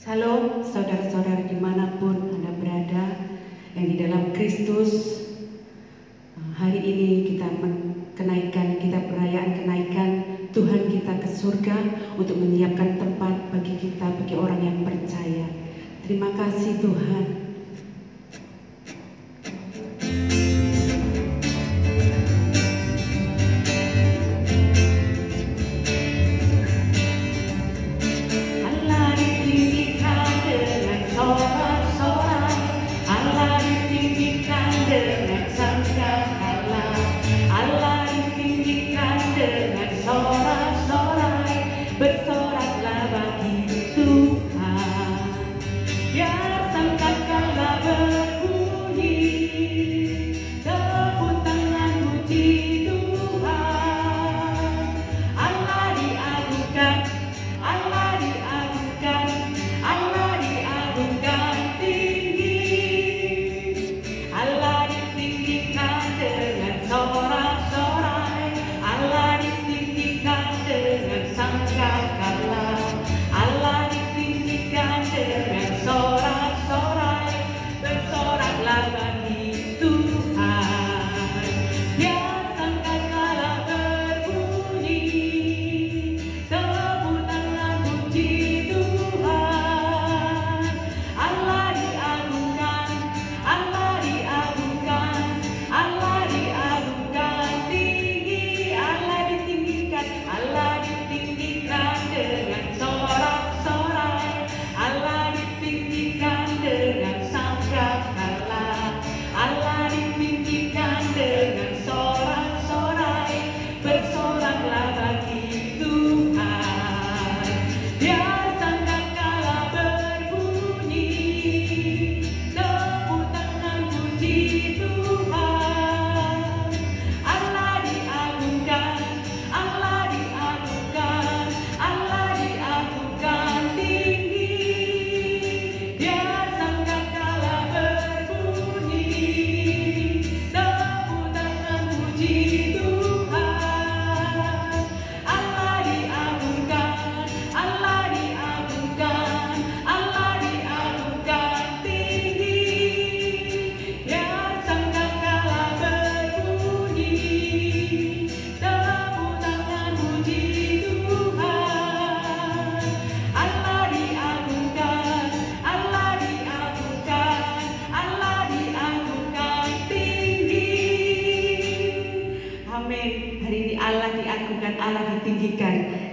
Shalom saudara-saudara dimanapun Anda berada yang di dalam Kristus. Hari ini kita perayaan kenaikan Tuhan kita ke surga untuk menyiapkan tempat bagi kita, bagi orang yang percaya. Terima kasih Tuhan.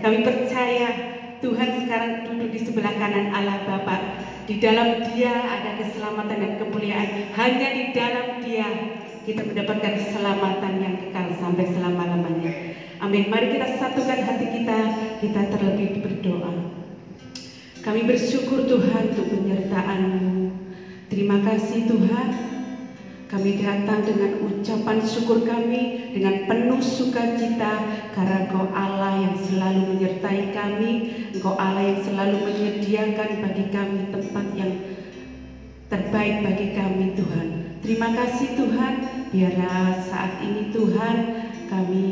Kami percaya Tuhan sekarang duduk di sebelah kanan Allah Bapa. Di dalam Dia ada keselamatan dan kemuliaan. Hanya di dalam Dia kita mendapatkan keselamatan yang kekal sampai selama-lamanya. Amin. Mari kita satukan hati kita terlebih berdoa. Kami bersyukur Tuhan untuk penyertaan-Mu. Terima kasih Tuhan. Kami datang dengan ucapan syukur kami dengan penuh sukacita karena Engkau Allah yang selalu menyertai kami, Engkau Allah yang selalu menyediakan bagi kami tempat yang terbaik bagi kami Tuhan. Terima kasih Tuhan, biarlah saat ini Tuhan kami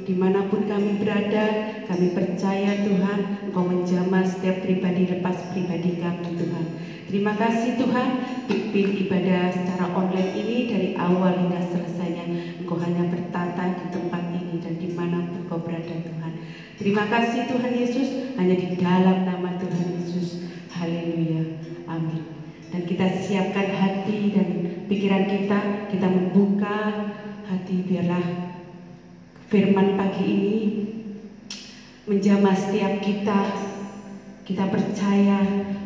dimanapun kami berada, kami percaya Tuhan Engkau menjamah setiap pribadi lepas pribadi kami Tuhan. Terima kasih Tuhan, pimpin ibadah secara online ini dari awal hingga selesainya. Engkau hanya bertata di tempat ini dan dimanapun Engkau berada Tuhan. Terima kasih Tuhan Yesus, hanya di dalam nama Tuhan Yesus. Haleluya, amin. Dan kita siapkan hati dan pikiran kita membuka hati biarlah firman pagi ini menjamah setiap kita. Kita percaya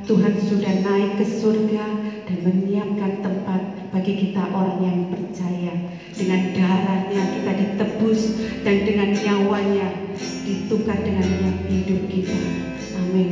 Tuhan sudah naik ke surga dan menyiapkan tempat bagi kita orang yang percaya. Dengan darahnya kita ditebus dan dengan nyawanya ditukar dengan hidup kita. Amin.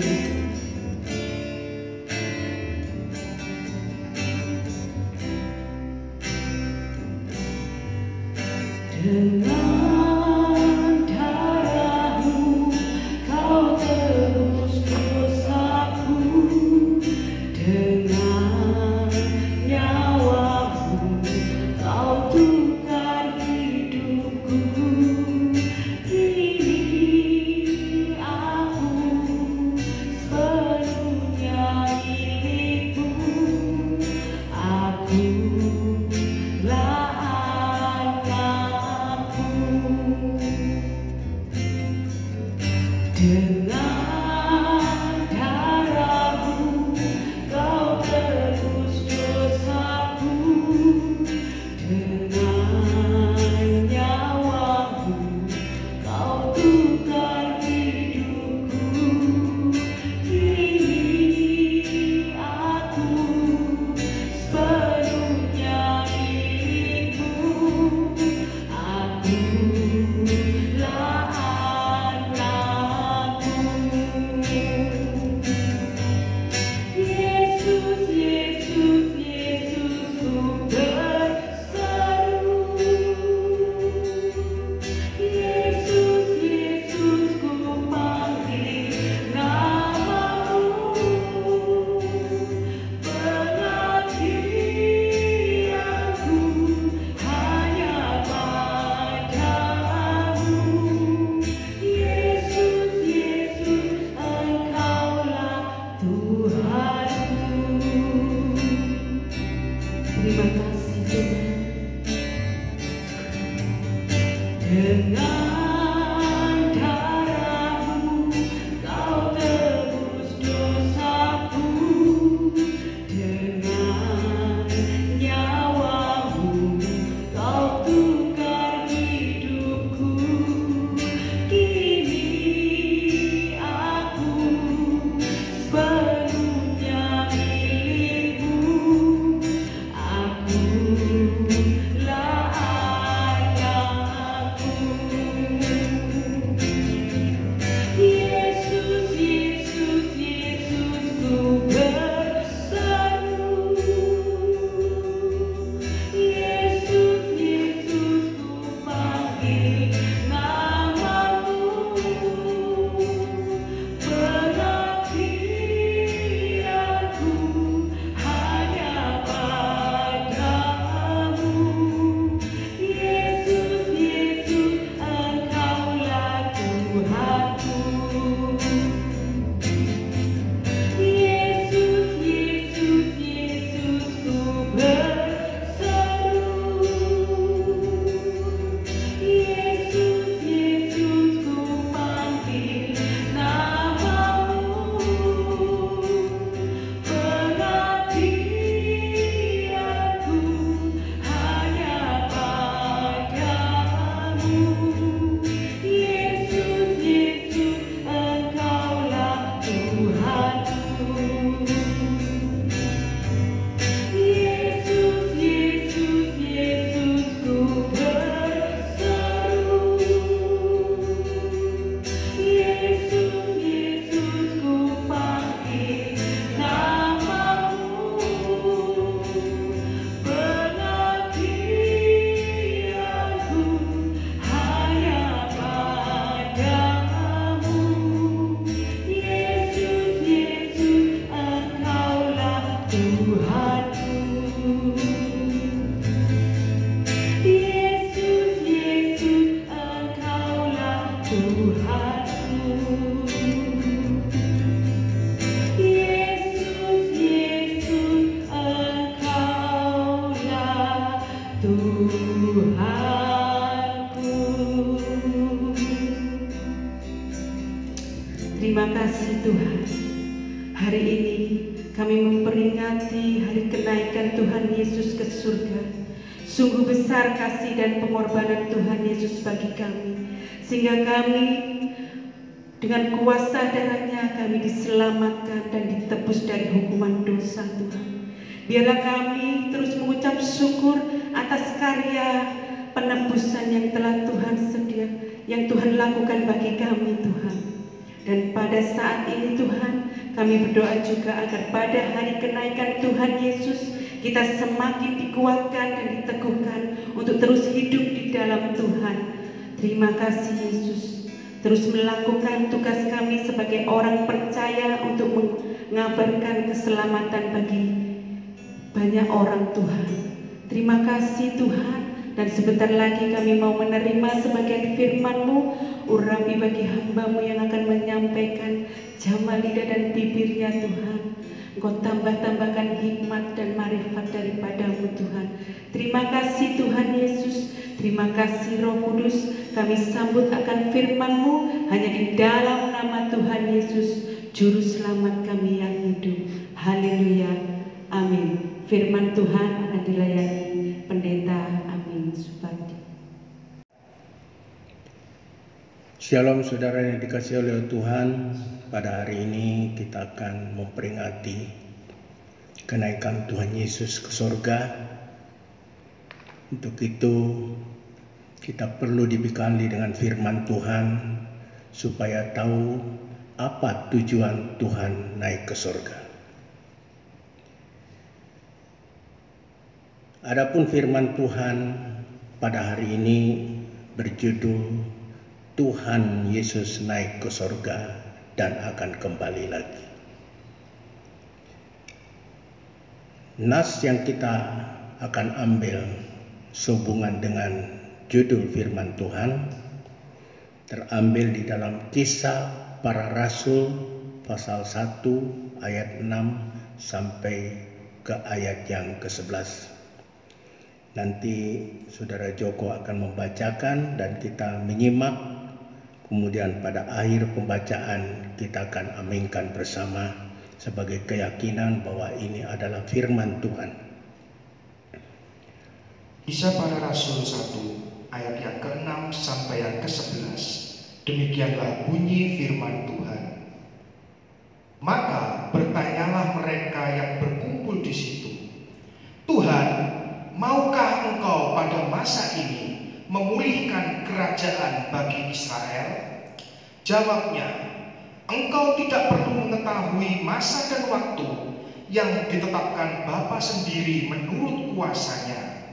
Terima kasih Tuhan. Dengan darah-Mu Kau tebus dosaku, dengan nyawa-Mu Kau tukar hidupku. Kini aku sepenuhnya milik-Mu. Akulah anakku. Yesus, Yesus, Yesus, ku berseru. Yesus, Yesus, ku panggil nama-Mu. Pengabdianku hanya padamu. Yesus, Yesus, Engkaulah Tuhanku. Yesus, Yesus, Yesus, ku berseru. Yesus, Yesus, ku panggil nama-Mu. Pengabdianku hanya padamu. Yesus, Yesus, Engkaulah Tuhanku. Yesus, Yesus, Yesus, ku berseru. Yesus, Yesus, ku panggil nama-Mu. Pengabdianku hanya padamu. Yesus, Yesus, Engkaulah Tuhanku. Yesus, Yesus, Engkaulah Tuhanku. Yesus, Yesus, Engkaulah Tuhanku. Terima kasih Tuhan. Hari ini kami memperingati hari kenaikan Tuhan Yesus ke surga. Sungguh besar kasih dan pengorbanan Tuhan Yesus bagi kami, sehingga kami dengan kuasa darah-Nya kami diselamatkan dan ditebus dari hukuman dosa Tuhan. Biarlah kami terus mengucap syukur atas karya penebusan yang telah Tuhan yang Tuhan lakukan bagi kami Tuhan. Dan pada saat ini Tuhan, kami berdoa juga agar pada hari kenaikan Tuhan Yesus kita semakin dikuatkan dan diteguhkan untuk terus hidup di dalam Tuhan. Terima kasih Yesus. Terus melakukan tugas kami sebagai orang percaya untuk mengabarkan keselamatan bagi banyak orang Tuhan. Terima kasih Tuhan. Dan sebentar lagi kami mau menerima sebagian firman-Mu. Urapi bagi hamba-Mu yang akan menyampaikan, jamah lidah dan bibirnya Tuhan. Engkau tambah-tambahkan hikmat dan marifat daripada-Mu Tuhan. Terima kasih Tuhan Yesus. Terima kasih Roh Kudus. Kami sambut akan firman-Mu hanya di dalam nama Tuhan Yesus, Juru Selamat kami yang hidup. Haleluya. Amin. Firman Tuhan akan dilayani Pendeta Supati. Shalom saudara yang dikasihi oleh Tuhan. Pada hari ini kita akan memperingati kenaikan Tuhan Yesus ke sorga. Untuk itu kita perlu dibekali dengan firman Tuhan supaya tahu apa tujuan Tuhan naik ke sorga. Adapun firman Tuhan pada hari ini berjudul Tuhan Yesus naik ke sorga dan akan kembali lagi. Nas yang kita akan ambil sehubungan dengan judul firman Tuhan terambil di dalam Kisah Para Rasul pasal 1 ayat 6 sampai ke ayat yang ke-11. Nanti Saudara Joko akan membacakan dan kita menyimak. Kemudian pada akhir pembacaan kita akan aminkan bersama sebagai keyakinan bahwa ini adalah firman Tuhan. Kisah Para Rasul 1 ayat yang ke-6 sampai yang ke-11. Demikianlah bunyi firman Tuhan. Maka bertanyalah mereka yang berkumpul di situ, Tuhan, maukah Engkau pada masa ini memulihkan kerajaan bagi Israel? Jawabnya, Engkau tidak perlu mengetahui masa dan waktu yang ditetapkan Bapa sendiri menurut kuasanya.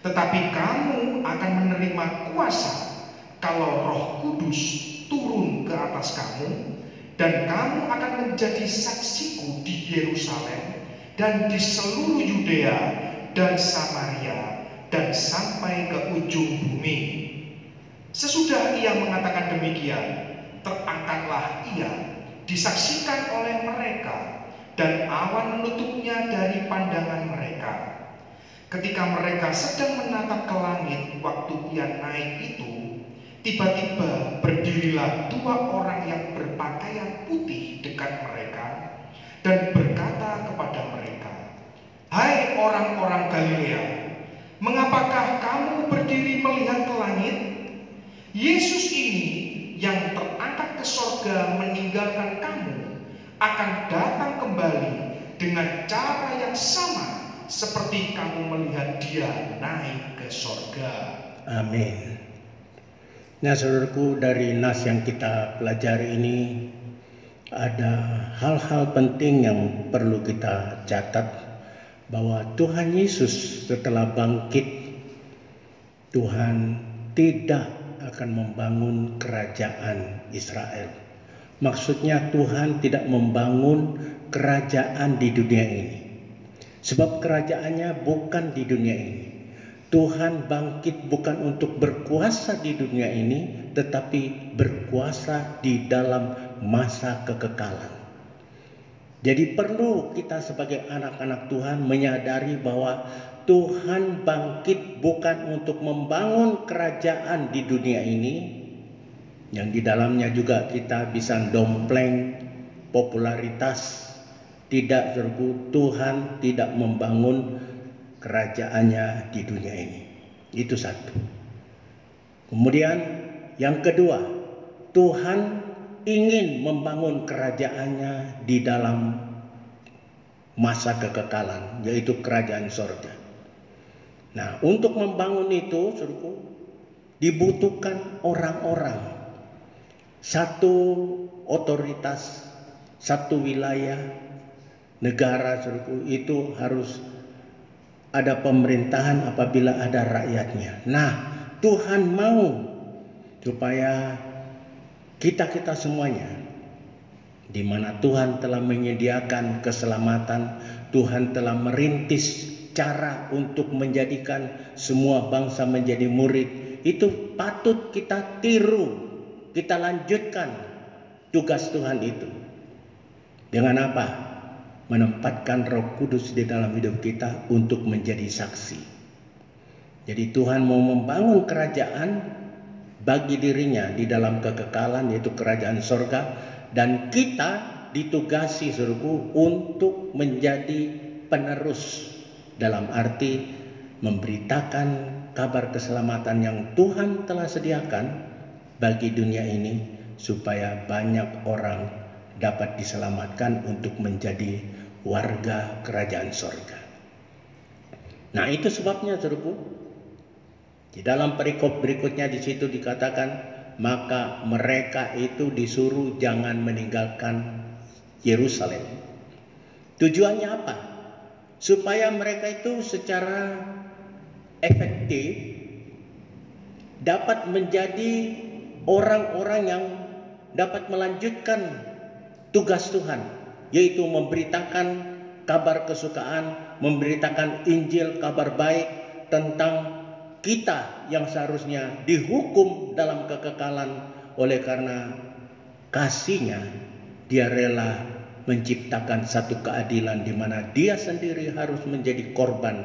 Tetapi kamu akan menerima kuasa kalau Roh Kudus turun ke atas kamu, dan kamu akan menjadi saksiku di Yerusalem dan di seluruh Yudea dan Samaria dan sampai ke ujung bumi. Sesudah ia mengatakan demikian, terangkatlah ia, disaksikan oleh mereka, dan awan menutupnya dari pandangan mereka. Ketika mereka sedang menatap ke langit waktu ia naik itu, tiba-tiba berdirilah dua orang yang berpakaian putih dekat mereka dan berkata kepada mereka, Hai orang-orang Galilea, mengapakah kamu berdiri melihat ke langit? Yesus ini yang terangkat ke sorga meninggalkan kamu akan datang kembali dengan cara yang sama seperti kamu melihat dia naik ke sorga. Amin. Nah, saudaraku, dari nas yang kita pelajari ini ada hal-hal penting yang perlu kita catat, bahwa Tuhan Yesus setelah bangkit, Tuhan tidak akan membangun kerajaan Israel. Maksudnya Tuhan tidak membangun kerajaan di dunia ini. Sebab kerajaannya bukan di dunia ini. Tuhan bangkit bukan untuk berkuasa di dunia ini, tetapi berkuasa di dalam masa kekekalan. Jadi perlu kita sebagai anak-anak Tuhan menyadari bahwa Tuhan bangkit bukan untuk membangun kerajaan di dunia ini, yang di dalamnya juga kita bisa dompleng popularitas. Tidak, saudaraku, Tuhan tidak membangun kerajaannya di dunia ini. Itu satu. Kemudian yang kedua, Tuhan ingin membangun kerajaannya di dalam masa kekekalan, yaitu kerajaan sorga. Nah, untuk membangun itu, saudaraku, dibutuhkan orang-orang. Satu otoritas, satu wilayah, negara, saudaraku, itu harus ada pemerintahan apabila ada rakyatnya. Nah, Tuhan mau supaya kita semuanya, di mana Tuhan telah menyediakan keselamatan, Tuhan telah merintis cara untuk menjadikan semua bangsa menjadi murid. Itu patut kita tiru, kita lanjutkan tugas Tuhan itu. Dengan apa? Menempatkan Roh Kudus di dalam hidup kita untuk menjadi saksi. Jadi Tuhan mau membangun kerajaan bagi dirinya di dalam kekekalan, yaitu kerajaan sorga, dan kita ditugasi, saudaraku, untuk menjadi penerus, dalam arti memberitakan kabar keselamatan yang Tuhan telah sediakan bagi dunia ini, supaya banyak orang dapat diselamatkan untuk menjadi warga kerajaan sorga. Nah, itu sebabnya, saudaraku, di dalam perikop berikutnya di situ dikatakan, maka mereka itu disuruh jangan meninggalkan Yerusalem. Tujuannya apa? Supaya mereka itu secara efektif dapat menjadi orang-orang yang dapat melanjutkan tugas Tuhan, yaitu memberitakan kabar kesukaan, memberitakan Injil, kabar baik tentang kita yang seharusnya dihukum dalam kekekalan oleh karena kasihnya, Dia rela menciptakan satu keadilan di mana dia sendiri harus menjadi korban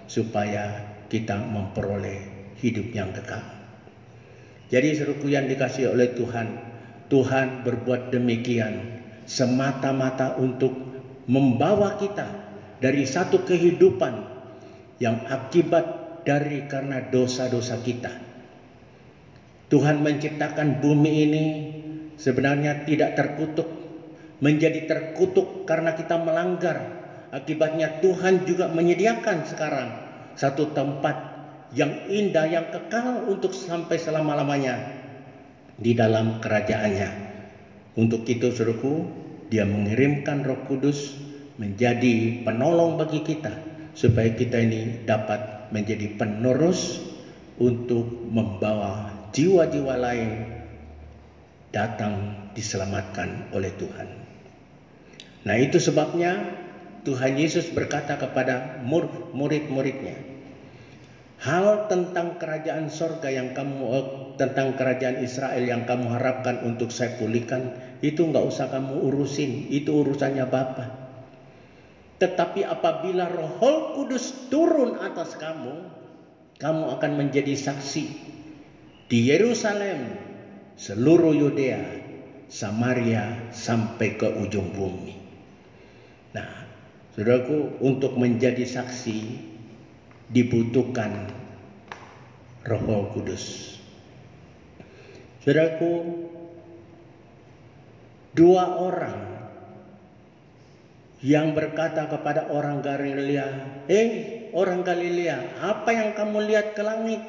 supaya kita memperoleh hidup yang kekal. Jadi saudaraku yang dikasihi oleh Tuhan, Tuhan berbuat demikian semata-mata untuk membawa kita dari satu kehidupan yang akibat dari karena dosa-dosa kita. Tuhan menciptakan bumi ini sebenarnya tidak terkutuk, menjadi terkutuk karena kita melanggar. Akibatnya Tuhan juga menyediakan sekarang satu tempat yang indah, yang kekal untuk sampai selama-lamanya di dalam kerajaannya. Untuk itu saudaraku, dia mengirimkan Roh Kudus menjadi penolong bagi kita, supaya kita ini dapat menjadi penerus untuk membawa jiwa-jiwa lain datang diselamatkan oleh Tuhan. Nah, itu sebabnya Tuhan Yesus berkata kepada murid-muridnya, hal tentang kerajaan sorga yang tentang kerajaan Israel yang kamu harapkan untuk saya pulihkan, itu nggak usah kamu urusin, itu urusannya Bapa. Tetapi apabila Roh Kudus turun atas kamu, kamu akan menjadi saksi di Yerusalem, seluruh Yudea, Samaria, sampai ke ujung bumi. Nah, saudaraku, untuk menjadi saksi dibutuhkan Roh Kudus. Saudaraku, dua orang yang berkata kepada orang Galilea, orang Galilea, apa yang kamu lihat ke langit?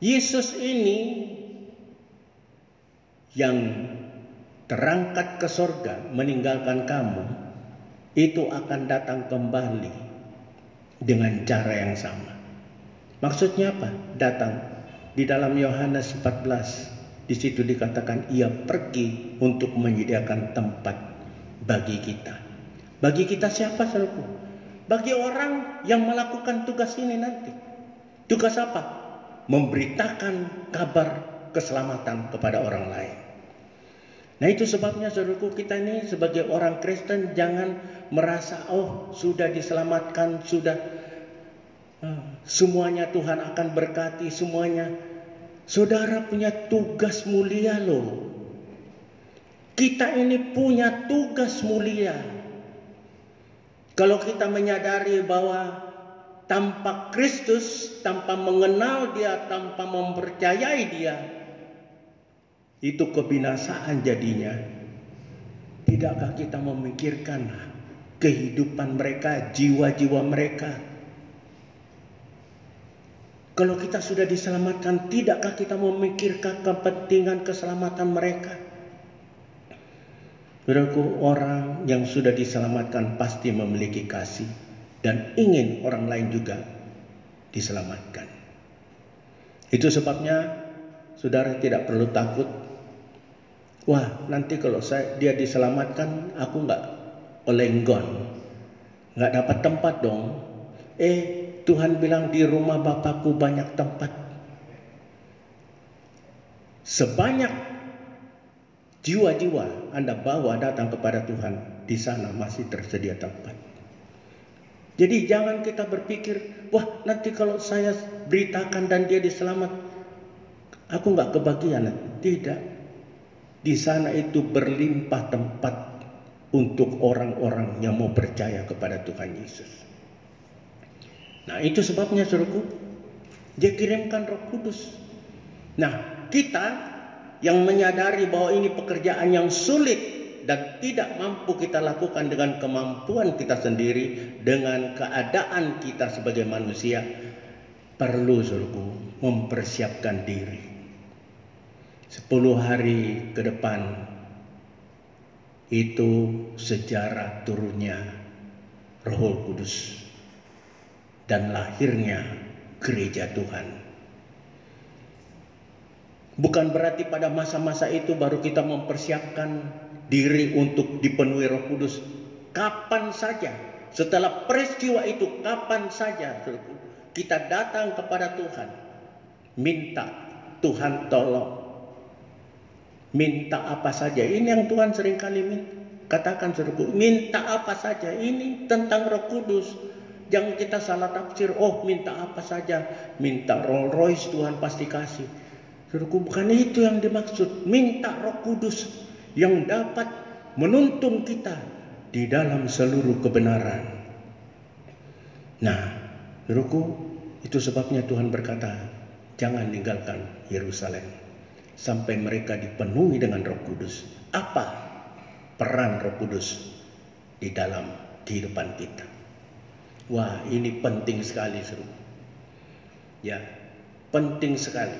Yesus ini yang terangkat ke sorga meninggalkan kamu, itu akan datang kembali dengan cara yang sama. Maksudnya apa? Datang. Di dalam Yohanes 14, di situ dikatakan ia pergi untuk menyediakan tempat bagi kita. Bagi kita siapa, saudaraku? Bagi orang yang melakukan tugas ini nanti. Tugas apa? Memberitakan kabar keselamatan kepada orang lain. Nah, itu sebabnya saudaraku, kita ini sebagai orang Kristen jangan merasa sudah diselamatkan, sudah semuanya Tuhan akan berkati semuanya. Saudara punya tugas mulia loh. Kita ini punya tugas mulia. Kalau kita menyadari bahwa tanpa Kristus, tanpa mengenal Dia, tanpa mempercayai Dia, itu kebinasaan jadinya. Tidakkah kita memikirkan kehidupan mereka, jiwa-jiwa mereka? Kalau kita sudah diselamatkan, tidakkah kita memikirkan kepentingan keselamatan mereka? Saudaraku, orang yang sudah diselamatkan pasti memiliki kasih dan ingin orang lain juga diselamatkan. Itu sebabnya saudara tidak perlu takut. Wah, nanti kalau dia diselamatkan, aku nggak olenggon, nggak dapat tempat dong. Tuhan bilang di rumah Bapakku banyak tempat. Sebanyak jiwa-jiwa Anda bawa datang kepada Tuhan, di sana masih tersedia tempat. Jadi jangan kita berpikir, wah nanti kalau saya beritakan dan dia diselamat, aku nggak kebagian. Tidak. Di sana itu berlimpah tempat untuk orang-orang yang mau percaya kepada Tuhan Yesus. Nah, itu sebabnya saudaraku, Dia kirimkan Roh Kudus. Nah, kita yang menyadari bahwa ini pekerjaan yang sulit dan tidak mampu kita lakukan dengan kemampuan kita sendiri, dengan keadaan kita sebagai manusia, perlu saudaraku mempersiapkan diri. 10 hari ke depan itu sejarah turunnya Roh Kudus dan lahirnya gereja Tuhan. Bukan berarti pada masa-masa itu baru kita mempersiapkan diri untuk dipenuhi Roh Kudus. Kapan saja, setelah peristiwa itu, kapan saja kita datang kepada Tuhan, minta Tuhan tolong. Minta apa saja. Ini yang Tuhan seringkali katakan, saudaraku, minta apa saja. Ini tentang Roh Kudus. Jangan kita salah tafsir, oh minta apa saja, minta Rolls Royce Tuhan pasti kasih. Saudaraku, bukan itu yang dimaksud. Minta Roh Kudus yang dapat menuntun kita di dalam seluruh kebenaran. Nah, saudaraku, itu sebabnya Tuhan berkata, jangan tinggalkan Yerusalem sampai mereka dipenuhi dengan Roh Kudus. Apa peran Roh Kudus di dalam kehidupan kita? Wah, ini penting sekali, saudara. Ya, penting sekali.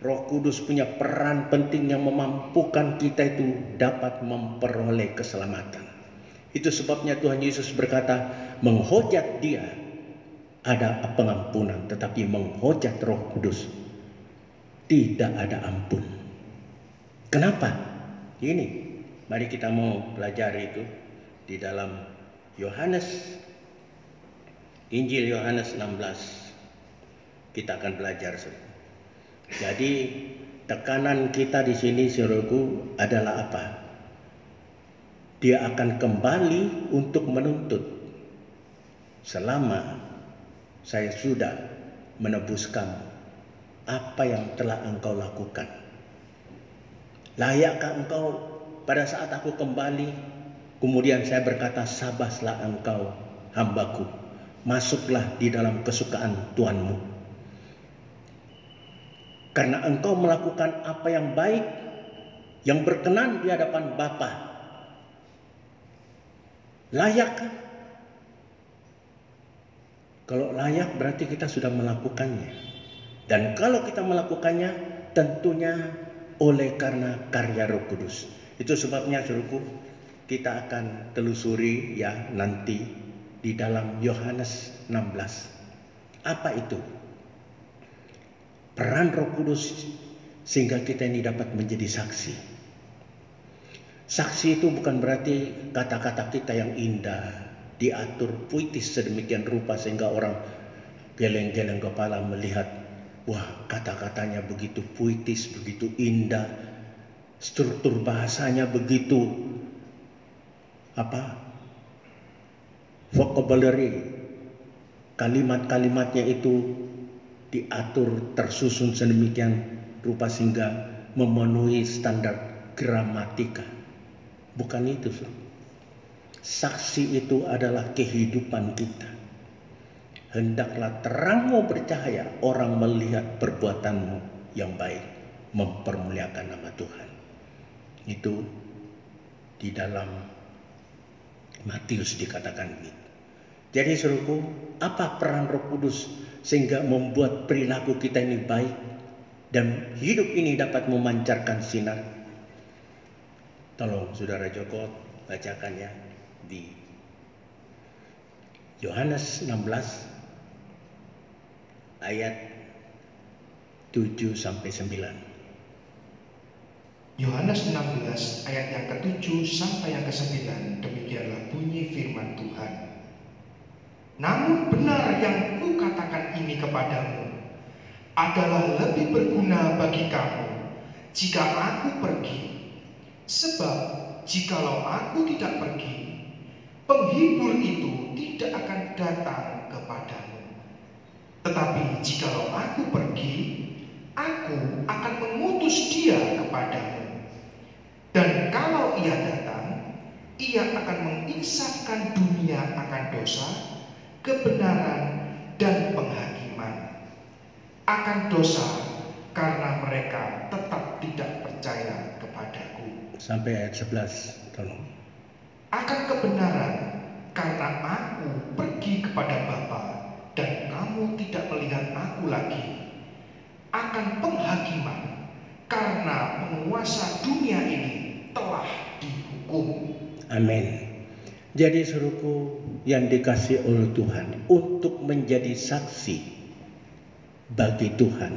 Roh Kudus punya peran penting yang memampukan kita itu dapat memperoleh keselamatan. Itu sebabnya Tuhan Yesus berkata, menghujat Dia ada pengampunan, tetapi menghujat Roh Kudus tidak ada ampun. Kenapa? Ini, mari kita mau pelajari itu di dalam Injil Yohanes 16. Kita akan belajar, saudara. Jadi tekanan kita di sini, saudaraku, adalah apa? Dia akan kembali untuk menuntut selama saya sudah menebus kamu. Apa yang telah engkau lakukan? Layakkah engkau pada saat aku kembali, kemudian saya berkata, sabaslah engkau hambaku, masuklah di dalam kesukaan Tuhanmu. Karena engkau melakukan apa yang baik, yang berkenan di hadapan Bapa. Layakkah? Kalau layak berarti kita sudah melakukannya. Dan kalau kita melakukannya, tentunya oleh karena karya Roh Kudus. Itu sebabnya, saudaraku, kita akan telusuri ya nanti di dalam Yohanes 16. Apa itu? Peran Roh Kudus sehingga kita ini dapat menjadi saksi. Saksi itu bukan berarti kata-kata kita yang indah, diatur puitis sedemikian rupa sehingga orang geleng-geleng kepala melihat, wah, kata-katanya begitu puitis, begitu indah, struktur bahasanya begitu vocabulary, kalimat-kalimatnya itu diatur tersusun sedemikian rupa sehingga memenuhi standar gramatika. Bukan itu, saksi itu adalah kehidupan kita. Hendaklah terangmu bercahaya, orang melihat perbuatanmu yang baik, mempermuliakan nama Tuhan. Itu di dalam Matius dikatakan begitu. Jadi, saudaraku, apa peran Roh Kudus sehingga membuat perilaku kita ini baik dan hidup ini dapat memancarkan sinar? Tolong saudara Joko bacakan ya di Yohanes 16 ayat 7 sampai 9. Yohanes 16 ayat yang ke-7 sampai yang ke-9, demikianlah bunyi firman Tuhan. Namun benar yang kukatakan ini kepadamu adalah lebih berguna bagi kamu jika aku pergi. Sebab jikalau aku tidak pergi, penghibur itu tidak akan datang kepadamu. Tetapi jikalau aku pergi, aku akan mengutus dia kepadamu. Dan kalau ia datang, ia akan menginsafkan dunia akan dosa, kebenaran, dan penghakiman. Akan dosa karena mereka tetap tidak percaya kepadaku. Sampai ayat 11, tolong. Akan kebenaran karena aku pergi kepada Bapa dan kamu tidak melihat aku lagi. Akan penghakiman karena penguasa dunia ini telah dihukum. Amin. Jadi, saudaraku yang dikasihi oleh Tuhan, untuk menjadi saksi bagi Tuhan,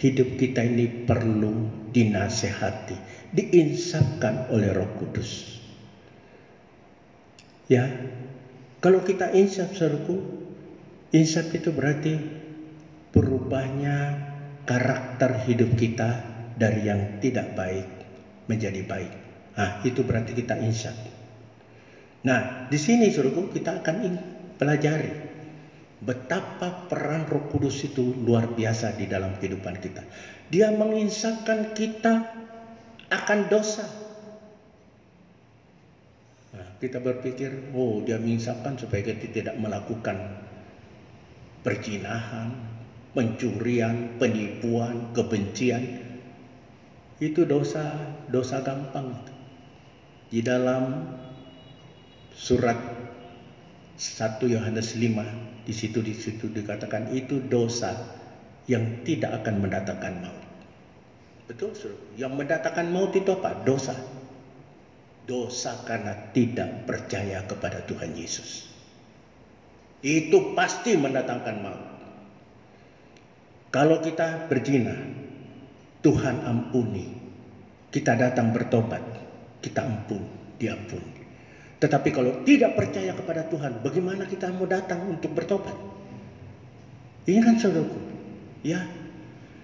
hidup kita ini perlu dinasehati, diinsafkan oleh Roh Kudus. Ya, kalau kita insaf, saudaraku, insaf itu berarti berubahnya karakter hidup kita dari yang tidak baik menjadi baik. Nah, itu berarti kita insya. Nah, di sini saudaraku kita akan pelajari betapa peran Roh Kudus itu luar biasa di dalam kehidupan kita. Dia menginsapkan kita akan dosa. Nah, kita berpikir, oh dia menginsapkan supaya kita tidak melakukan perzinahan, pencurian, penipuan, kebencian. Itu dosa gampang. Di dalam surat 1 Yohanes 5 di situ dikatakan itu dosa yang tidak akan mendatangkan maut. Betul, saudara? Yang mendatangkan maut itu apa? Dosa. Dosa karena tidak percaya kepada Tuhan Yesus. Itu pasti mendatangkan maut. Kalau kita berzina, Tuhan ampuni. Kita datang bertobat, kita diampuni. Tetapi kalau tidak percaya kepada Tuhan, bagaimana kita mau datang untuk bertobat? Ini kan saudaraku, ya.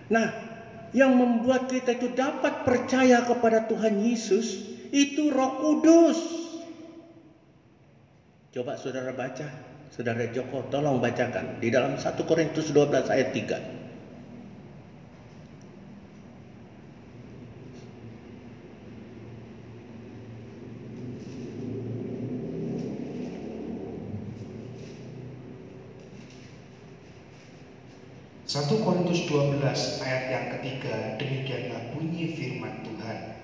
Nah, yang membuat kita itu dapat percaya kepada Tuhan Yesus itu Roh Kudus. Coba saudara baca, saudara Joko tolong bacakan di dalam 1 Korintus 12 ayat 3. 1 Korintus 12 ayat yang ketiga, demikianlah bunyi firman Tuhan.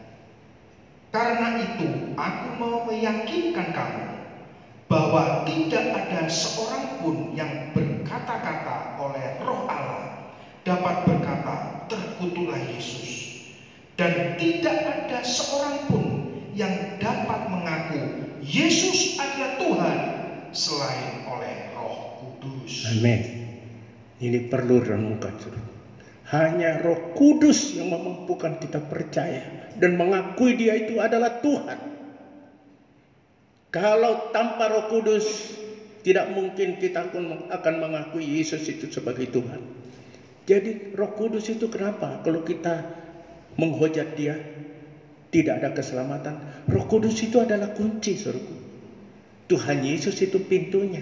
Karena itu aku mau meyakinkan kamu bahwa tidak ada seorang pun yang berkata-kata oleh Roh Allah dapat berkata terkutuklah Yesus, dan tidak ada seorang pun yang dapat mengaku Yesus adalah Tuhan selain oleh Roh Kudus. Amin. Ini perlu renungkan. Hanya Roh Kudus yang memampukan kita percaya dan mengakui Dia itu adalah Tuhan. Kalau tanpa Roh Kudus, tidak mungkin kita pun akan mengakui Yesus itu sebagai Tuhan. Jadi Roh Kudus itu kenapa? Kalau kita menghujat Dia, tidak ada keselamatan. Roh Kudus itu adalah kunci, saudaraku. Tuhan Yesus itu pintunya.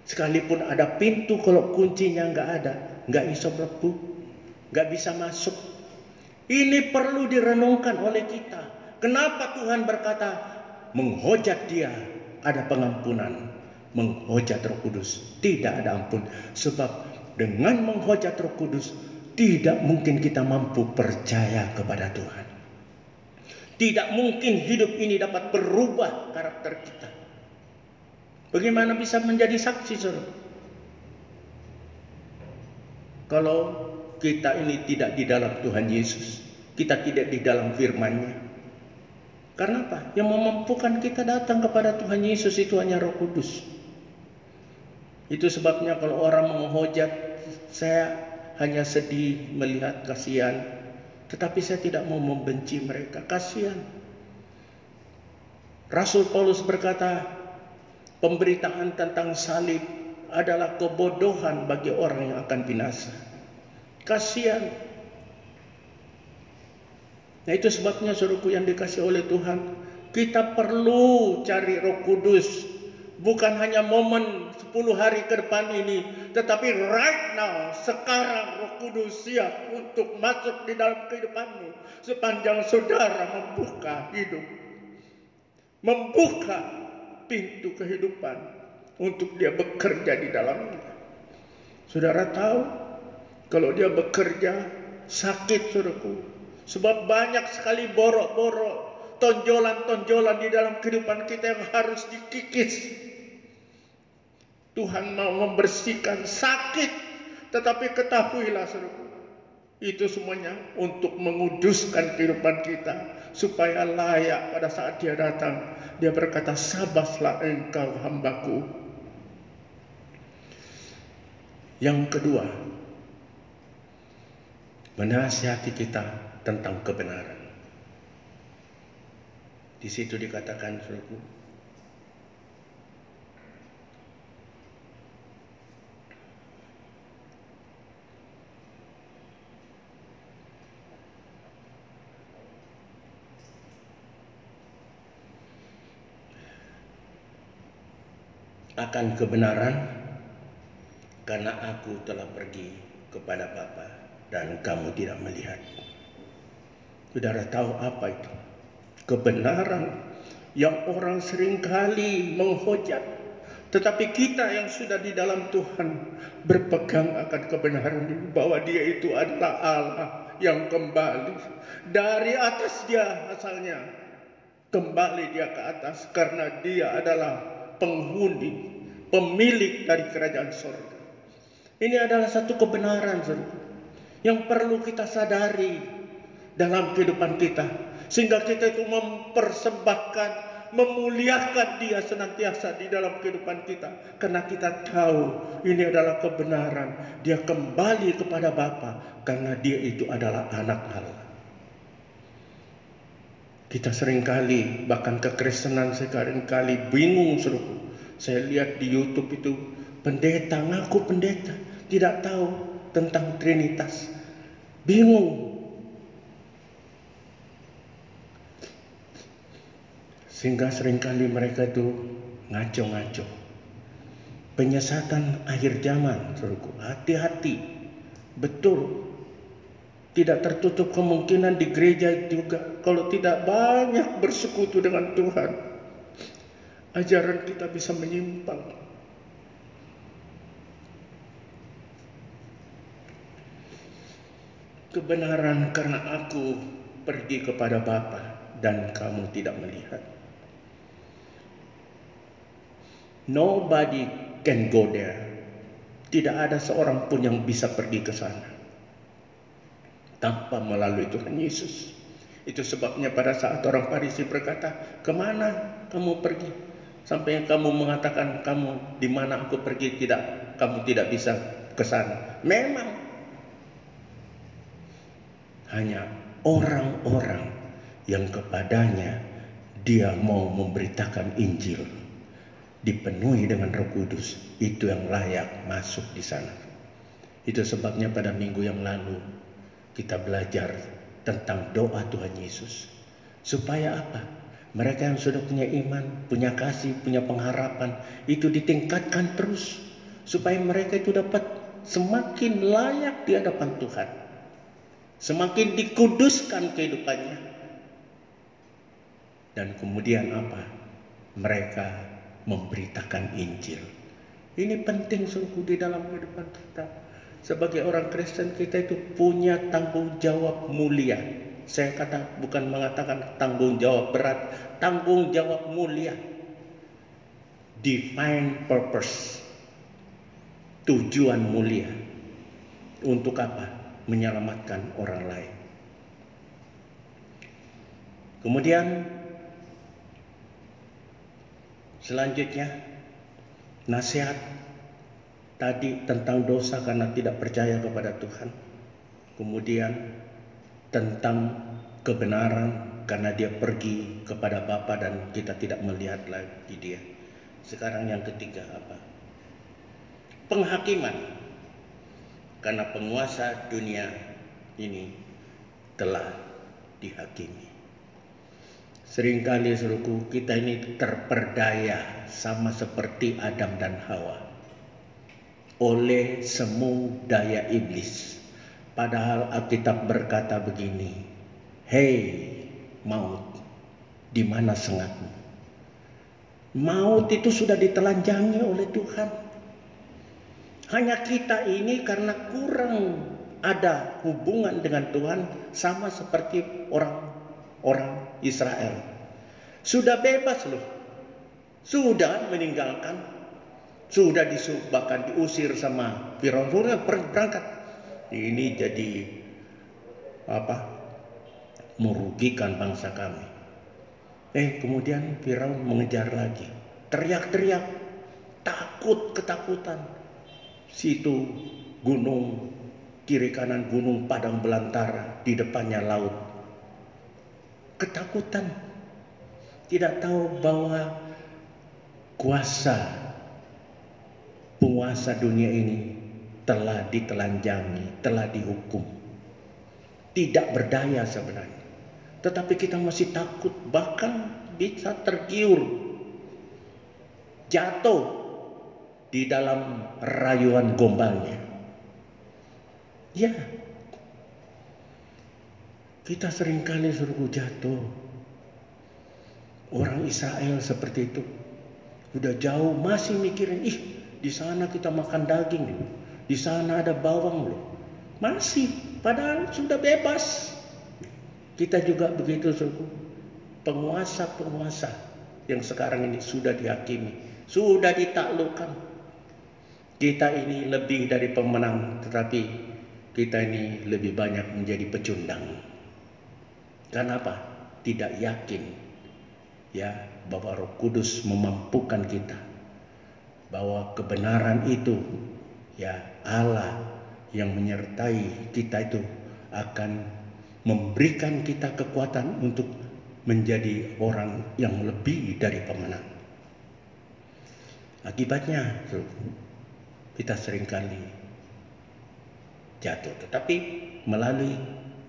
Sekalipun ada pintu, kalau kuncinya nggak ada, nggak bisa melepuh, nggak bisa masuk. Ini perlu direnungkan oleh kita. Kenapa Tuhan berkata menghujat Dia ada pengampunan, menghujat Roh Kudus tidak ada ampun? Sebab dengan menghujat Roh Kudus tidak mungkin kita mampu percaya kepada Tuhan. Tidak mungkin hidup ini dapat berubah karakter kita. Bagaimana bisa menjadi saksi, saudara? Kalau kita ini tidak di dalam Tuhan Yesus, kita tidak di dalam firman-Nya. Karena apa? Yang memampukan kita datang kepada Tuhan Yesus itu hanya Roh Kudus. Itu sebabnya kalau orang menghujat, saya hanya sedih melihat, kasihan. Tetapi saya tidak mau membenci mereka, kasihan. Rasul Paulus berkata, pemberitaan tentang salib adalah kebodohan bagi orang yang akan binasa. Kasihan. Nah, itu sebabnya saudaraku yang dikasih oleh Tuhan, kita perlu cari Roh Kudus. Bukan hanya momen 10 hari ke depan ini, tetapi right now, sekarang Roh Kudus siap untuk masuk di dalam kehidupanmu. Sepanjang saudara membuka hidup, membuka pintu kehidupan untuk Dia bekerja di dalamnya. Saudara tahu, kalau Dia bekerja sakit, saudaraku. Sebab banyak sekali borok-borok, tonjolan-tonjolan di dalam kehidupan kita yang harus dikikis. Tuhan mau membersihkan sakit, tetapi ketahuilah, saudaraku, itu semuanya untuk menguduskan kehidupan kita supaya layak pada saat Dia datang. Dia berkata, sabaslah engkau hambaku. Yang kedua, menasihati kita tentang kebenaran. Di situ dikatakan, saudaraku, akan kebenaran, karena aku telah pergi kepada Bapa dan kamu tidak melihat. Saudara tahu apa itu? Kebenaran yang orang seringkali menghujat. Tetapi kita yang sudah di dalam Tuhan berpegang akan kebenaran ini, bahwa Dia itu adalah Allah yang kembali dari atas. Dia asalnya kembali dia ke atas karena Dia adalah penghuni, pemilik dari kerajaan surga. Ini adalah satu kebenaran yang perlu kita sadari dalam kehidupan kita, sehingga kita itu mempersembahkan, memuliakan Dia senantiasa di dalam kehidupan kita, karena kita tahu ini adalah kebenaran. Dia kembali kepada Bapa karena Dia itu adalah anak Allah. Kita seringkali, bahkan kekristenan seringkali bingung suruhku. Saya lihat di YouTube itu pendeta ngaku pendeta, tidak tahu tentang Trinitas, bingung. Sehingga seringkali mereka itu ngaco-ngaco. Penyesatan akhir zaman, suruhku, hati-hati. Betul, tidak tertutup kemungkinan di gereja juga, kalau tidak banyak bersekutu dengan Tuhan, ajaran kita bisa menyimpang. Kebenaran, karena aku pergi kepada Bapa dan kamu tidak melihat. Nobody can go there. Tidak ada seorang pun yang bisa pergi ke sana tanpa melalui Tuhan Yesus. Itu sebabnya pada saat orang Farisi berkata, "Kemana kamu pergi? Sampai yang kamu mengatakan kamu di mana aku pergi, kamu tidak bisa ke sana." Memang hanya orang-orang yang kepadanya Dia mau memberitakan Injil, dipenuhi dengan Roh Kudus, itu yang layak masuk di sana. Itu sebabnya pada minggu yang lalu kita belajar tentang doa Tuhan Yesus. Supaya apa? Mereka yang sudah punya iman, punya kasih, punya pengharapan, itu ditingkatkan terus. Supaya mereka itu dapat semakin layak di hadapan Tuhan. Semakin dikuduskan kehidupannya. Dan kemudian apa? Mereka memberitakan Injil. Ini penting sungguh di dalam kehidupan kita. Sebagai orang Kristen, kita itu punya tanggung jawab mulia. Saya bukan mengatakan tanggung jawab berat, tanggung jawab mulia. Divine purpose. Tujuan mulia. Untuk apa? Menyelamatkan orang lain. Kemudian selanjutnya, nasihat tadi tentang dosa karena tidak percaya kepada Tuhan. Kemudian tentang kebenaran karena Dia pergi kepada Bapa dan kita tidak melihat lagi Dia. Sekarang yang ketiga apa? Penghakiman, karena penguasa dunia ini telah dihakimi. Seringkali suruhku, kita ini terperdaya sama seperti Adam dan Hawa oleh semu daya iblis. Padahal Alkitab berkata begini, "Hei maut, di mana sengatmu?" Maut itu sudah ditelanjangi oleh Tuhan. Hanya kita ini karena kurang ada hubungan dengan Tuhan, sama seperti orang Israel. Sudah bebas loh. Sudah meninggalkan. Sudah bahkan diusir sama Firaun. Sudah berangkat. Ini jadi merugikan bangsa kami. Kemudian Firaun mengejar lagi. Teriak-teriak. Ketakutan. Situ gunung, kiri kanan gunung padang belantara, di depannya laut. Ketakutan, tidak tahu bahwa penguasa dunia ini telah ditelanjangi, telah dihukum, tidak berdaya sebenarnya. Tetapi kita masih takut, bahkan bisa tergiur, jatuh di dalam rayuan gombalnya. Ya, kita seringkali suruh jatuh. Orang Israel seperti itu. Udah jauh masih mikirin, di sana kita makan daging loh. Di sana ada bawang loh. Masih, padahal sudah bebas. Kita juga begitu, suruh. Penguasa-penguasa yang sekarang ini sudah dihakimi, sudah ditaklukkan. Kita ini lebih dari pemenang, tetapi kita ini lebih banyak menjadi pecundang. Kenapa? Tidak yakin ya bahwa Roh Kudus memampukan kita, bahwa kebenaran itu ya Allah yang menyertai kita itu akan memberikan kita kekuatan untuk menjadi orang yang lebih dari pemenang. Akibatnya kita seringkali jatuh, tetapi melalui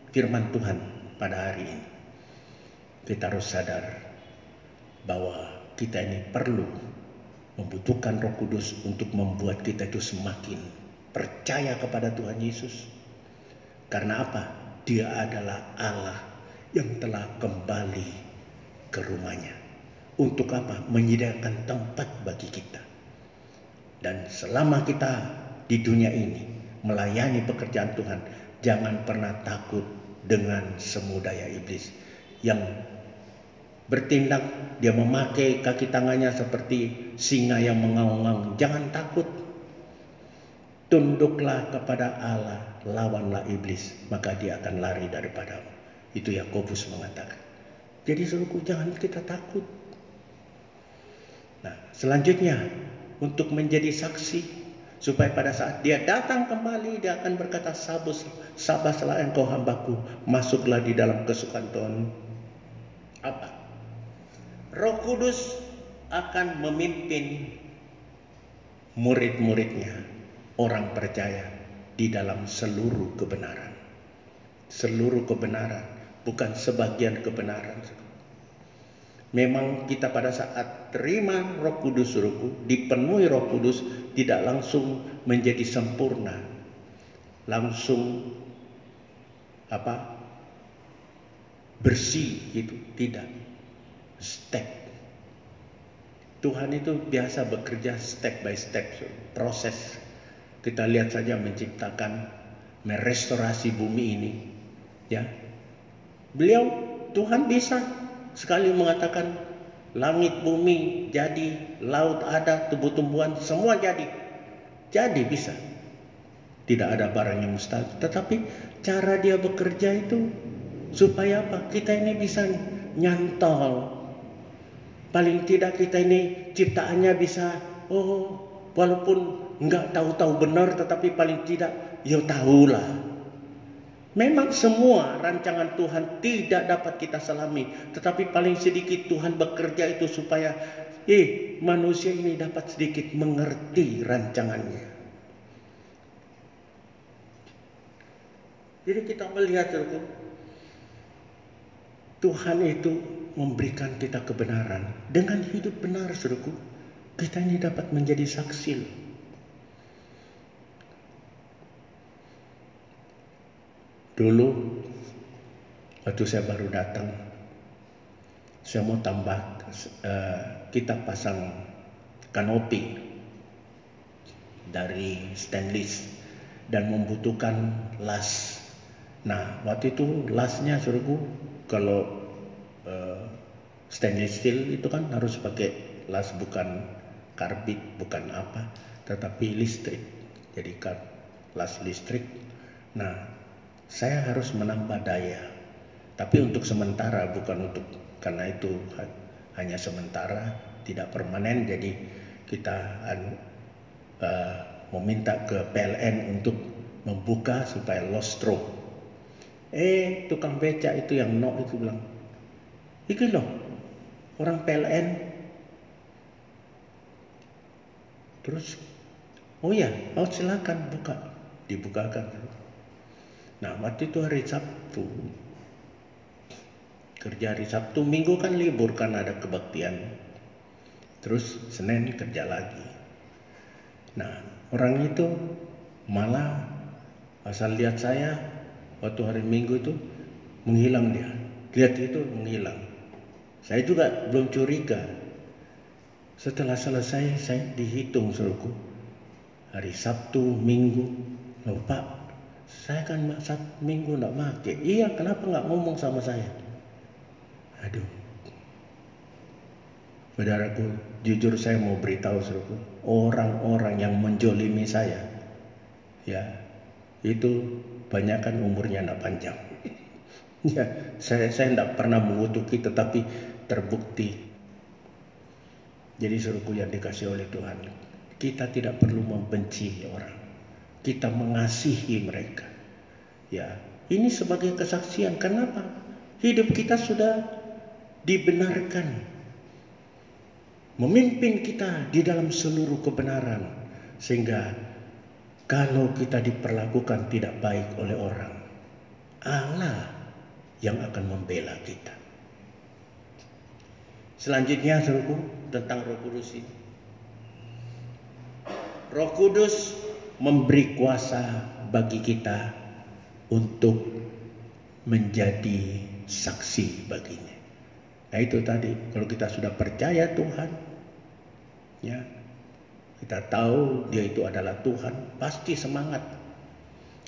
firman Tuhan pada hari ini kita harus sadar bahwa kita ini perlu membutuhkan Roh Kudus untuk membuat kita itu semakin percaya kepada Tuhan Yesus. Karena apa? Dia adalah Allah yang telah kembali ke rumahnya. Untuk apa? Menyediakan tempat bagi kita. Dan selama kita di dunia ini melayani pekerjaan Tuhan, jangan pernah takut dengan semu daya iblis yang bertindak. Dia memakai kaki tangannya seperti singa yang mengaung-ngaung. Jangan takut. Tunduklah kepada Allah, lawanlah iblis, maka dia akan lari daripadamu. Itu Yakobus mengatakan. Jadi saudaraku, jangan kita takut. Nah, selanjutnya untuk menjadi saksi, supaya pada saat dia datang kembali, dia akan berkata, sabarlah engkau hambaku, masuklah di dalam kesukaan Tuhan. Apa? Roh Kudus akan memimpin murid-muridnya, orang percaya, di dalam seluruh kebenaran. Seluruh kebenaran, bukan sebagian kebenaran. Memang kita pada saat terima Roh Kudus, suruhku, dipenuhi Roh Kudus, tidak langsung menjadi sempurna, langsung bersih gitu, tidak. Step. Tuhan itu biasa bekerja step by step, proses. Kita lihat saja menciptakan, merestorasi bumi ini, ya. Beliau, Tuhan bisa sekali mengatakan langit bumi jadi, laut ada, tumbuh-tumbuhan semua jadi. Jadi bisa. Tidak ada barang yang mustahil. Tetapi cara dia bekerja itu supaya apa? Kita ini bisa nyantol. Paling tidak kita ini ciptaannya bisa, walaupun nggak tahu-tahu benar, tetapi paling tidak ya tahulah. Memang semua rancangan Tuhan tidak dapat kita selami, tetapi paling sedikit Tuhan bekerja itu supaya manusia ini dapat sedikit mengerti rancangannya. Jadi kita melihat Tuhan itu memberikan kita kebenaran. Dengan hidup benar, saudaraku, kita ini dapat menjadi saksi. Dulu waktu saya baru datang, saya mau tambah, kita pasang kanopi dari stainless dan membutuhkan las. Nah, waktu itu lasnya, saudaraku, kalau stainless steel itu kan harus pakai las, bukan karbit, bukan apa, tetapi listrik. Jadi kan las listrik. Nah, saya harus menambah daya, tapi untuk sementara, bukan untuk, karena itu hanya sementara, tidak permanen. Jadi kita meminta ke PLN untuk membuka supaya lost stroke. Tukang beca itu yang itu bilang, iki loh orang PLN. Terus silakan buka, dibukakan. Nah, waktu itu hari Sabtu, kerja hari Sabtu, Minggu kan libur kan ada kebaktian. Terus Senin kerja lagi. Nah, orang itu malah asal lihat saya waktu hari Minggu itu menghilang dia. Lihat itu menghilang. Saya juga belum curiga. Setelah selesai saya dihitung suruhku. Hari Sabtu, Minggu. Loh Pak, saya kan Sabtu Minggu enggak pakai. Iya, kenapa enggak ngomong sama saya? Aduh. Saudaraku, jujur saya mau beritahu suruhku, orang-orang yang menjolimi saya, ya, itu banyakan umurnya enggak panjang. Ya, saya enggak pernah mengutuki, tetapi terbukti. Jadi suruhku yang dikasih oleh Tuhan, kita tidak perlu membenci orang, kita mengasihi mereka. Ya, ini sebagai kesaksian. Kenapa? Hidup kita sudah dibenarkan, memimpin kita di dalam seluruh kebenaran, sehingga kalau kita diperlakukan tidak baik oleh orang, Allah yang akan membela kita. Selanjutnya saudaraku, tentang Roh Kudus ini. Roh Kudus memberi kuasa bagi kita untuk menjadi saksi baginya. Nah itu tadi, kalau kita sudah percaya Tuhan, ya, kita tahu Dia itu adalah Tuhan, pasti semangat.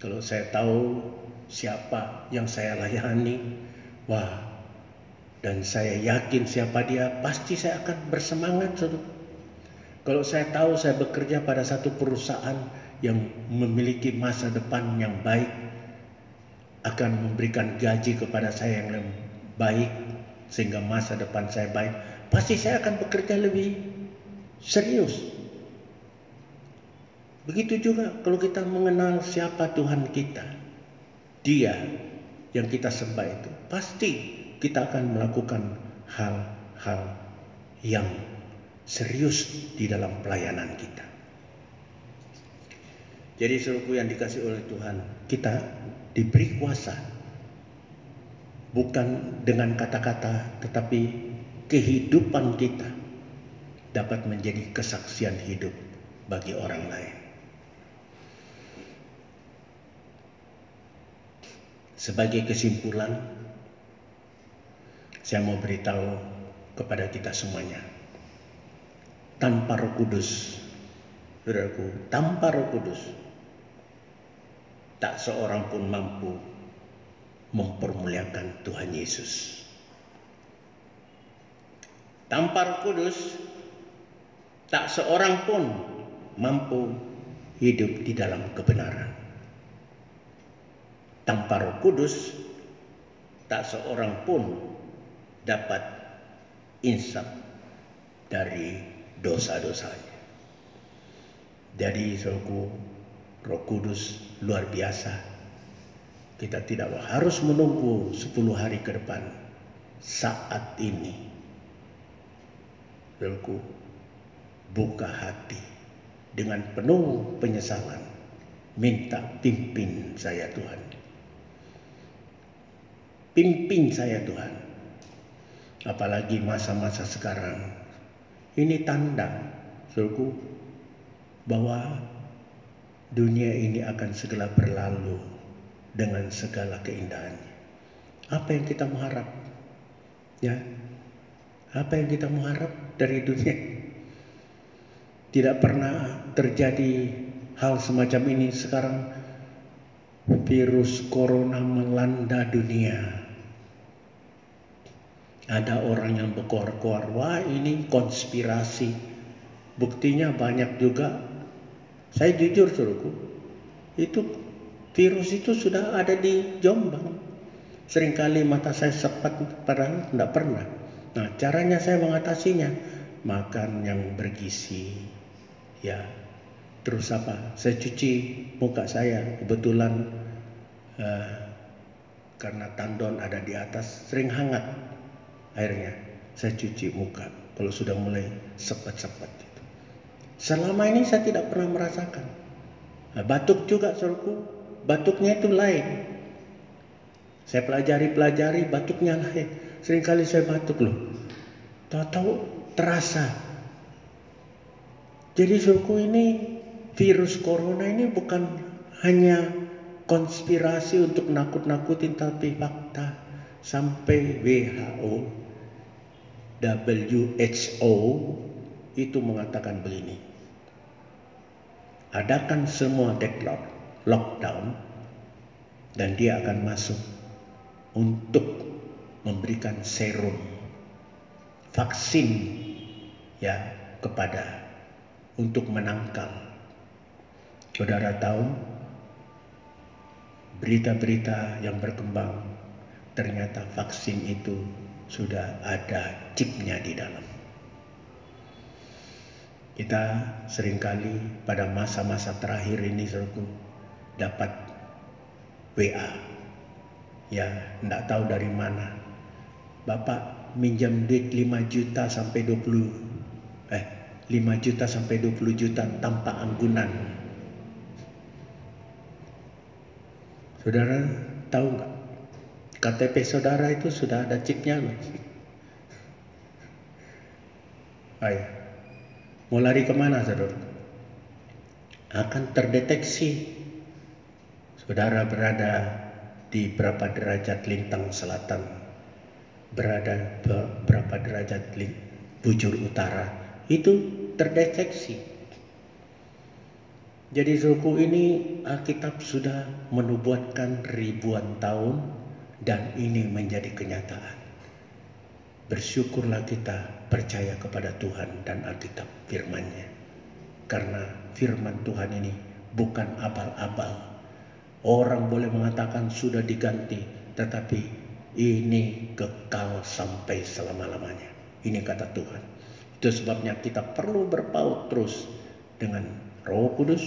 Kalau saya tahu siapa yang saya layani, wah, dan saya yakin siapa Dia, pasti saya akan bersemangat. Kalau saya tahu saya bekerja pada satu perusahaan yang memiliki masa depan yang baik, akan memberikan gaji kepada saya yang lebih baik, sehingga masa depan saya baik, pasti saya akan bekerja lebih serius. Begitu juga kalau kita mengenal siapa Tuhan kita, Dia yang kita sembah itu, pasti kita akan melakukan hal-hal yang serius di dalam pelayanan kita. Jadi saudaraku yang dikasih oleh Tuhan, kita diberi kuasa, bukan dengan kata-kata, tetapi kehidupan kita dapat menjadi kesaksian hidup bagi orang lain. Sebagai kesimpulan, saya mau beritahu kepada kita semuanya, tanpa Roh Kudus, saudaraku, tanpa Roh Kudus, tak seorang pun mampu mempermuliakan Tuhan Yesus. Tanpa Roh Kudus, tak seorang pun mampu hidup di dalam kebenaran. Tanpa Roh Kudus, tak seorang pun dapat insaf dari dosa-dosanya. Jadi saudaraku, Roh Kudus luar biasa. Kita tidak harus menunggu 10 hari ke depan. Saat ini, saudaraku, buka hati dengan penuh penyesalan. Minta pimpin saya Tuhan. Pimpin saya Tuhan. Apalagi masa-masa sekarang. Ini tanda, saudaraku, bahwa dunia ini akan segera berlalu dengan segala keindahannya. Apa yang kita mengharap? Ya, apa yang kita mengharap dari dunia? Tidak pernah terjadi hal semacam ini. Sekarang virus corona melanda dunia. Ada orang yang berkoar-koar, wah ini konspirasi. Buktinya banyak juga. Saya jujur saudaraku, itu virus itu sudah ada di Jombang. Seringkali mata saya sepat, padahal tidak pernah. Nah, caranya saya mengatasinya, makan yang bergizi, ya. Terus apa? Saya cuci muka saya, kebetulan karena tandon ada di atas, sering hangat airnya. Saya cuci muka kalau sudah mulai sepet-sepet itu. Selama ini saya tidak pernah merasakan. Nah, batuk juga saudaraku, batuknya itu lain. Saya pelajari batuknya lain. Seringkali saya batuk loh, tahu-tahu terasa. Jadi saudaraku, ini virus corona ini bukan hanya konspirasi untuk nakut-nakutin, tapi fakta. Sampai WHO itu mengatakan begini, adakan semua lockdown, dan dia akan masuk untuk memberikan serum vaksin ya untuk menangkal. Saudara tahu berita-berita yang berkembang, ternyata vaksin itu sudah ada chipnya di dalam. Kita seringkali pada masa-masa terakhir ini dapat WA, ya enggak tahu dari mana. Bapak minjam duit 5 juta sampai 20 juta tanpa anggunan. Saudara tahu nggak? KTP saudara itu sudah ada chipnya loh. Ayo, mau lari kemana saudara? Akan terdeteksi saudara berada di berapa derajat lintang selatan, berada berapa derajat bujur utara, itu terdeteksi. Jadi suku ini Alkitab sudah menubuatkan ribuan tahun, dan ini menjadi kenyataan. Bersyukurlah kita percaya kepada Tuhan dan Alkitab firman-Nya, karena firman Tuhan ini bukan abal-abal. Orang boleh mengatakan sudah diganti, tetapi ini kekal sampai selama-lamanya. Ini kata Tuhan. Itu sebabnya kita perlu berpaut terus dengan Roh Kudus,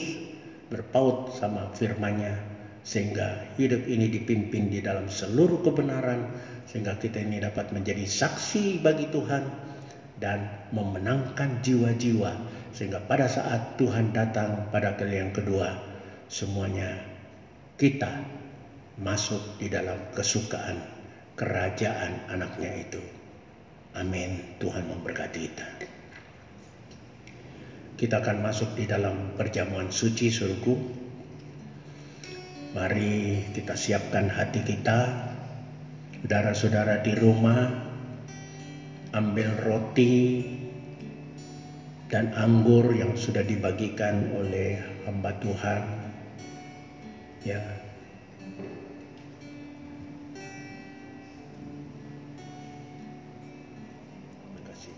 berpaut sama firman-Nya, sehingga hidup ini dipimpin di dalam seluruh kebenaran, sehingga kita ini dapat menjadi saksi bagi Tuhan dan memenangkan jiwa-jiwa, sehingga pada saat Tuhan datang pada kali yang kedua, semuanya kita masuk di dalam kesukaan kerajaan anaknya itu. Amin. Tuhan memberkati kita. Kita akan masuk di dalam perjamuan suci suruhku. Mari kita siapkan hati kita. Saudara-saudara di rumah, ambil roti dan anggur yang sudah dibagikan oleh hamba Tuhan. Ya. Terima kasih.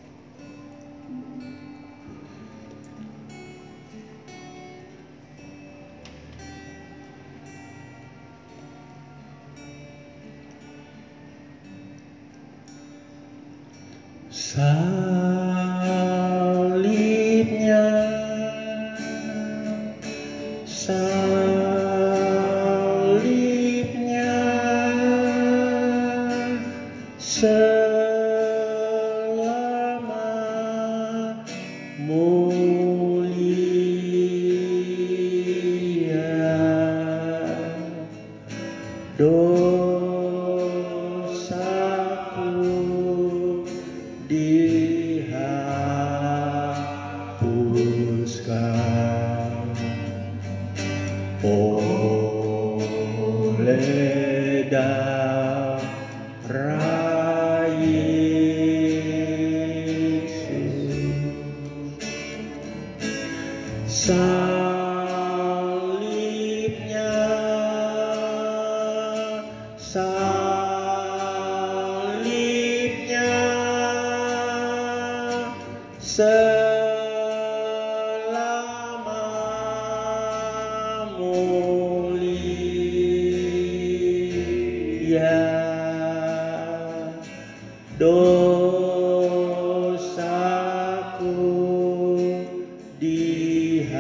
Salibnya, salibnya, selama mulia, dosaku dihapuskan oleh darah Yesus. Salibnya, salibnya, selama mulia, dosaku dihapuskan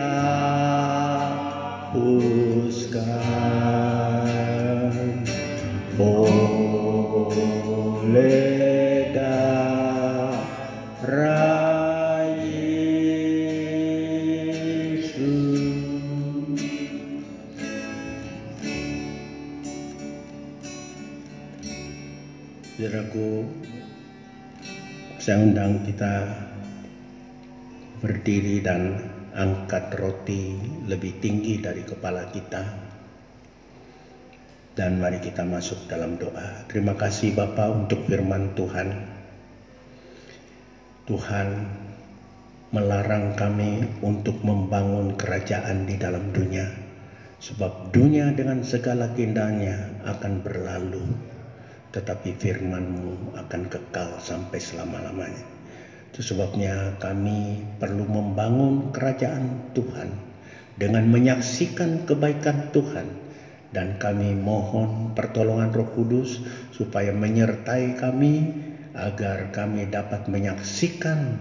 oleh darah Yesus. Saudaraku, saya undang kita berdiri dan angkat roti lebih tinggi dari kepala kita. Dan mari kita masuk dalam doa. Terima kasih Bapa untuk firman Tuhan. Tuhan melarang kami untuk membangun kerajaan di dalam dunia. Sebab dunia dengan segala keindahannya akan berlalu. Tetapi firman-Mu akan kekal sampai selama-lamanya. Itu sebabnya kami perlu membangun kerajaan Tuhan dengan menyaksikan kebaikan Tuhan. Dan kami mohon pertolongan Roh Kudus supaya menyertai kami agar kami dapat menyaksikan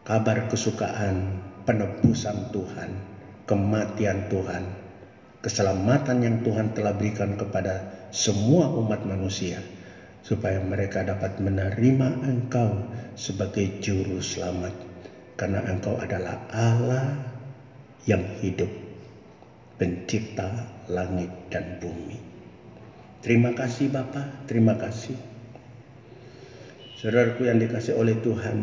kabar kesukaan, penebusan Tuhan, kematian Tuhan, keselamatan yang Tuhan telah berikan kepada semua umat manusia, supaya mereka dapat menerima Engkau sebagai Juru Selamat, karena Engkau adalah Allah yang hidup, pencipta langit dan bumi. Terima kasih Bapa, terima kasih. Saudaraku yang dikasihi oleh Tuhan,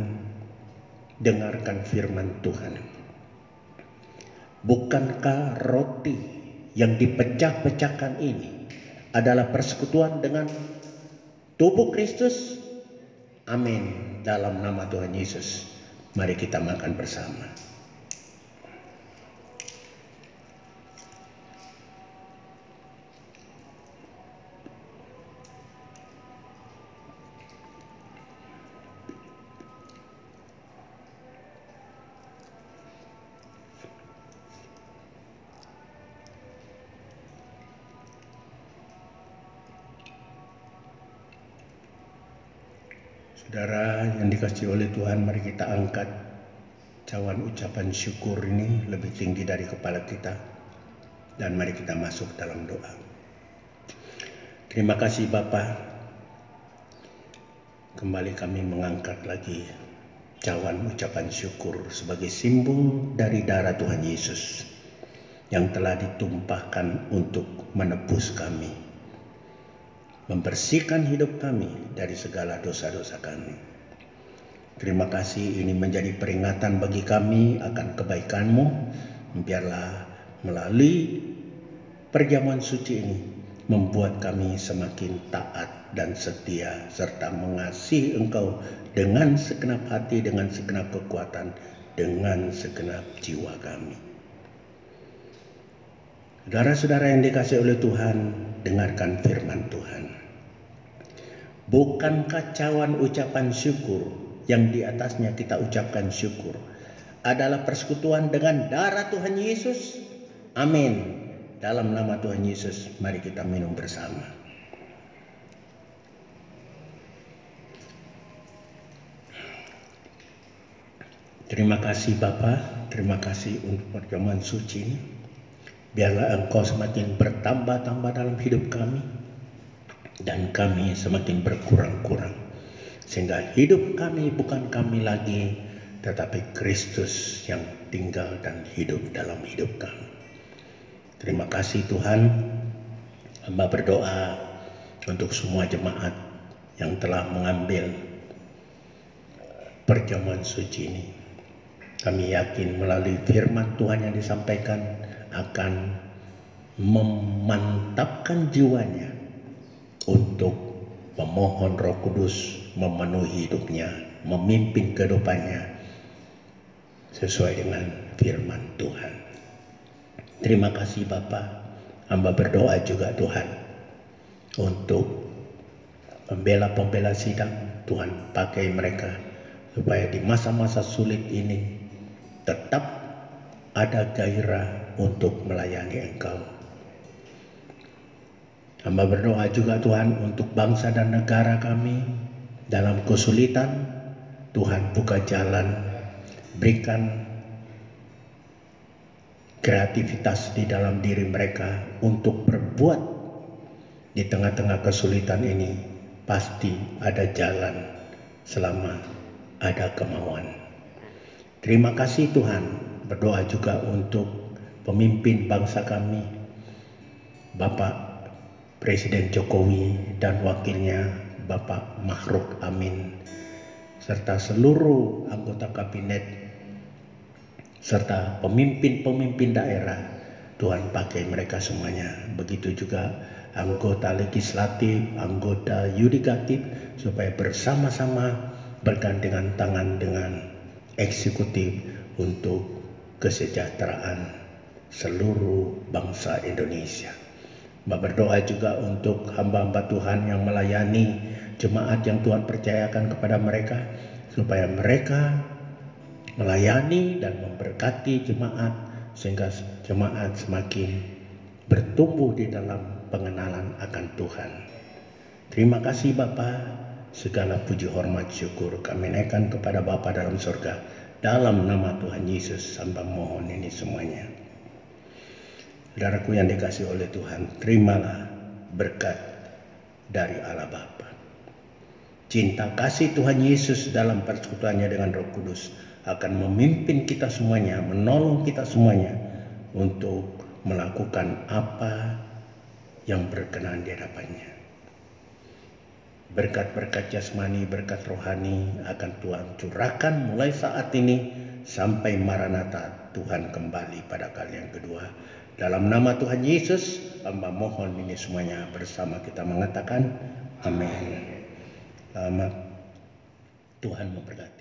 dengarkan firman Tuhan. Bukankah roti yang dipecah-pecahkan ini adalah persekutuan dengan tubuh Kristus? Amin. Dalam nama Tuhan Yesus, mari kita makan bersama. Saudara yang dikasihi oleh Tuhan, mari kita angkat cawan ucapan syukur ini lebih tinggi dari kepala kita. Dan mari kita masuk dalam doa. Terima kasih Bapa. Kembali kami mengangkat lagi cawan ucapan syukur sebagai simbol dari darah Tuhan Yesus yang telah ditumpahkan untuk menebus kami, membersihkan hidup kami dari segala dosa-dosa kami. Terima kasih, ini menjadi peringatan bagi kami akan kebaikan-Mu. Biarlah melalui perjamuan suci ini membuat kami semakin taat dan setia serta mengasihi Engkau dengan segenap hati, dengan segenap kekuatan, dengan segenap jiwa kami. Saudara-saudara yang dikasihi oleh Tuhan, dengarkan firman Tuhan. Bukankah cawan ucapan syukur yang di atasnya kita ucapkan syukur adalah persekutuan dengan darah Tuhan Yesus? Amin. Dalam nama Tuhan Yesus, mari kita minum bersama. Terima kasih Bapa, terima kasih untuk perjamuan suci ini. Biarlah Engkau semakin bertambah-tambah dalam hidup kami, dan kami semakin berkurang-kurang, sehingga hidup kami bukan kami lagi, tetapi Kristus yang tinggal dan hidup dalam hidup kami. Terima kasih Tuhan. Hamba berdoa untuk semua jemaat yang telah mengambil perjamuan suci ini. Kami yakin melalui firman Tuhan yang disampaikan akan memantapkan jiwanya untuk memohon Roh Kudus memenuhi hidupnya, memimpin kehidupannya sesuai dengan firman Tuhan. Terima kasih Bapa. Hamba berdoa juga Tuhan untuk pembela-pembela sidang. Tuhan pakai mereka supaya di masa-masa sulit ini tetap ada gairah untuk melayani Engkau. Hamba berdoa juga Tuhan untuk bangsa dan negara kami dalam kesulitan. Tuhan buka jalan, berikan kreativitas di dalam diri mereka untuk berbuat di tengah-tengah kesulitan ini. Pasti ada jalan selama ada kemauan. Terima kasih Tuhan. Berdoa juga untuk pemimpin bangsa kami, Bapak Presiden Jokowi dan wakilnya Bapak Ma'ruf Amin, serta seluruh anggota kabinet serta pemimpin-pemimpin daerah, Tuhan pakai mereka semuanya. Begitu juga anggota legislatif, anggota yudikatif, supaya bersama-sama bergandengan tangan dengan eksekutif untuk kesejahteraan seluruh bangsa Indonesia. Mbak berdoa juga untuk hamba-hamba Tuhan yang melayani jemaat yang Tuhan percayakan kepada mereka, supaya mereka melayani dan memberkati jemaat sehingga jemaat semakin bertumbuh di dalam pengenalan akan Tuhan. Terima kasih Bapa, segala puji hormat syukur kami naikkan kepada Bapa dalam surga. Dalam nama Tuhan Yesus hamba mohon ini semuanya. Saudaraku yang dikasihi oleh Tuhan, terimalah berkat dari Allah Bapa. Cinta kasih Tuhan Yesus dalam persekutuannya dengan Roh Kudus akan memimpin kita semuanya, menolong kita semuanya untuk melakukan apa yang berkenan di hadapannya. Berkat-berkat jasmani, berkat rohani akan Tuhan curahkan mulai saat ini sampai Maranatha, Tuhan kembali pada kali yang kedua. Dalam nama Tuhan Yesus, hamba mohon ini semuanya bersama kita mengatakan amin. Selamat, Tuhan memberkati.